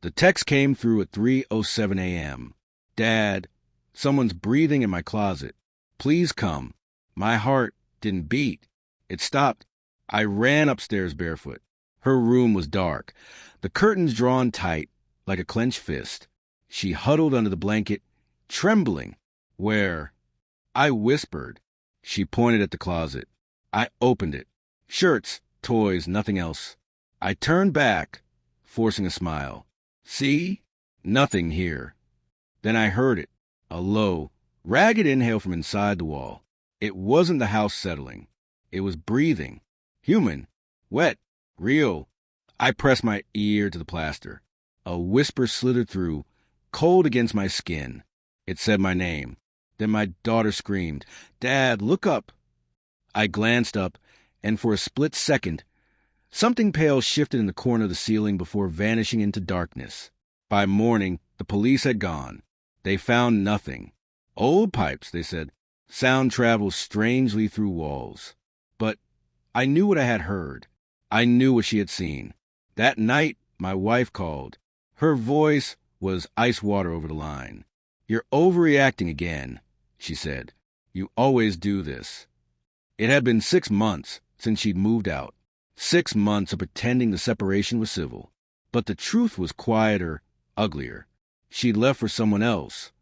The text came through at 3:07 a.m. Dad, someone's breathing in my closet. Please come. My heart didn't beat. It stopped. I ran upstairs barefoot. Her room was dark, the curtains drawn tight like a clenched fist. She huddled under the blanket, trembling. Where? I whispered. She pointed at the closet. I opened it. Shirts, toys, nothing else. I turned back, forcing a smile. See? Nothing here. Then I heard it, a low, ragged inhale from inside the wall. It wasn't the house settling. It was breathing. Human. Wet. Real. I pressed my ear to the plaster. A whisper slithered through, cold against my skin. It said my name. Then my daughter screamed, "Dad, look up!" I glanced up, and for a split second, something pale shifted in the corner of the ceiling before vanishing into darkness. By morning, the police had gone. They found nothing. Old pipes, they said. Sound travels strangely through walls. But I knew what I had heard. I knew what she had seen. That night, my wife called. Her voice was ice water over the line. "You're overreacting again," she said. "You always do this." It had been 6 months since she'd moved out. 6 months of pretending the separation was civil. But the truth was quieter, uglier. She'd left for someone else.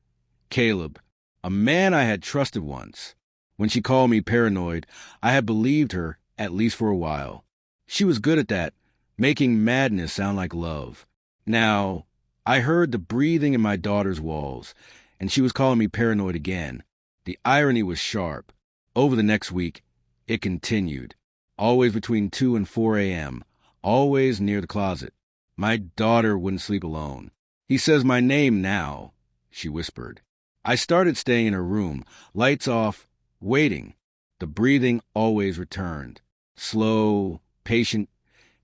Caleb, a man I had trusted once. When she called me paranoid, I had believed her, at least for a while. She was good at that, making madness sound like love. Now, I heard the breathing in my daughter's walls, and she was calling me paranoid again. The irony was sharp. Over the next week, it continued. Always between 2 and 4 a.m., always near the closet. My daughter wouldn't sleep alone. "He says my name now," she whispered. I started staying in her room, lights off, waiting. The breathing always returned. Slow, patient,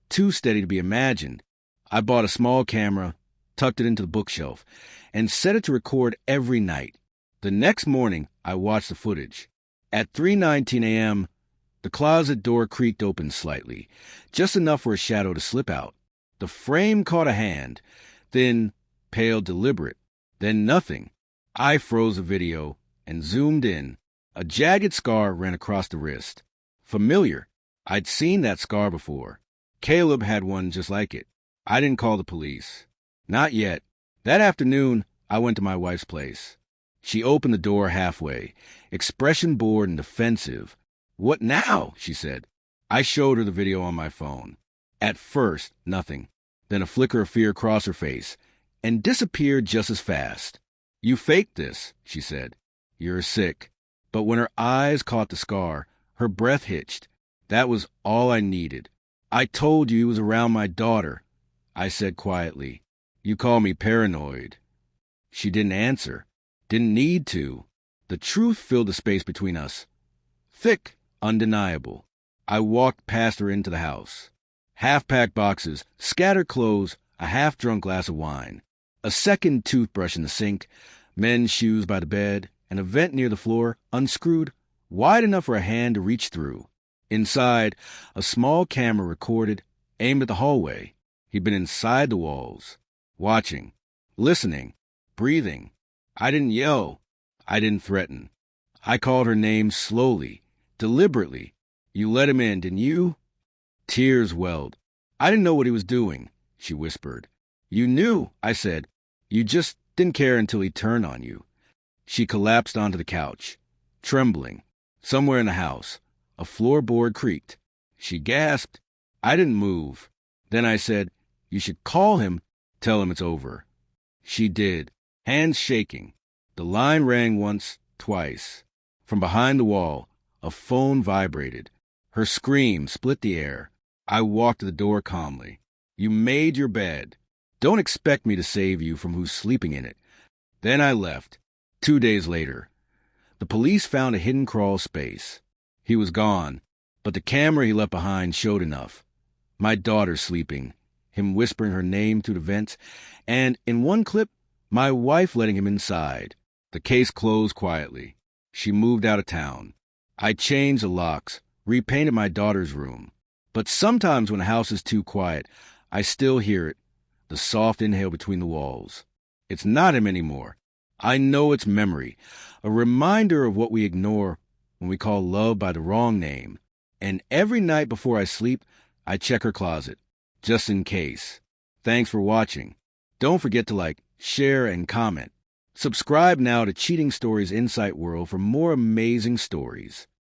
too steady to be imagined. I bought a small camera, tucked it into the bookshelf, and set it to record every night. The next morning, I watched the footage. At 3:19 a.m., the closet door creaked open slightly, just enough for a shadow to slip out. The frame caught a hand, then pale, deliberate, then nothing. I froze the video and zoomed in. A jagged scar ran across the wrist. Familiar. I'd seen that scar before. Caleb had one just like it. I didn't call the police. Not yet. That afternoon, I went to my wife's place. She opened the door halfway, expression bored and defensive. "What now?" she said. I showed her the video on my phone. At first, nothing. Then a flicker of fear crossed her face and disappeared just as fast. "You faked this," she said. "You're sick." But when her eyes caught the scar, her breath hitched. That was all I needed. "I told you he was around my daughter," I said quietly. "You call me paranoid." She didn't answer. Didn't need to. The truth filled the space between us. Thick, undeniable. I walked past her into the house. Half-packed boxes, scattered clothes, a half-drunk glass of wine. A second toothbrush in the sink, men's shoes by the bed, and a vent near the floor, unscrewed, wide enough for a hand to reach through. Inside, a small camera recorded, aimed at the hallway. He'd been inside the walls, watching, listening, breathing. I didn't yell. I didn't threaten. I called her name slowly, deliberately. "You let him in, didn't you?" Tears welled. "I didn't know what he was doing," she whispered. "You knew," I said. "You just didn't care until he turned on you." She collapsed onto the couch, trembling. Somewhere in the house, a floorboard creaked. She gasped. I didn't move. Then I said, "You should call him, tell him it's over." She did, hands shaking. The line rang once, twice. From behind the wall, a phone vibrated. Her scream split the air. I walked to the door calmly. "You made your bed. Don't expect me to save you from who's sleeping in it." Then I left. 2 days later, the police found a hidden crawl space. He was gone, but the camera he left behind showed enough. My daughter sleeping, him whispering her name through the vents, and, in one clip, my wife letting him inside. The case closed quietly. She moved out of town. I changed the locks, repainted my daughter's room. But sometimes when the house is too quiet, I still hear it. the soft inhale between the walls. It's not him anymore. I know it's memory, a reminder of what we ignore when we call love by the wrong name. And every night before I sleep, I check her closet, just in case. Thanks for watching. Don't forget to like, share, and comment. Subscribe now to Cheating Stories Insight World for more amazing stories.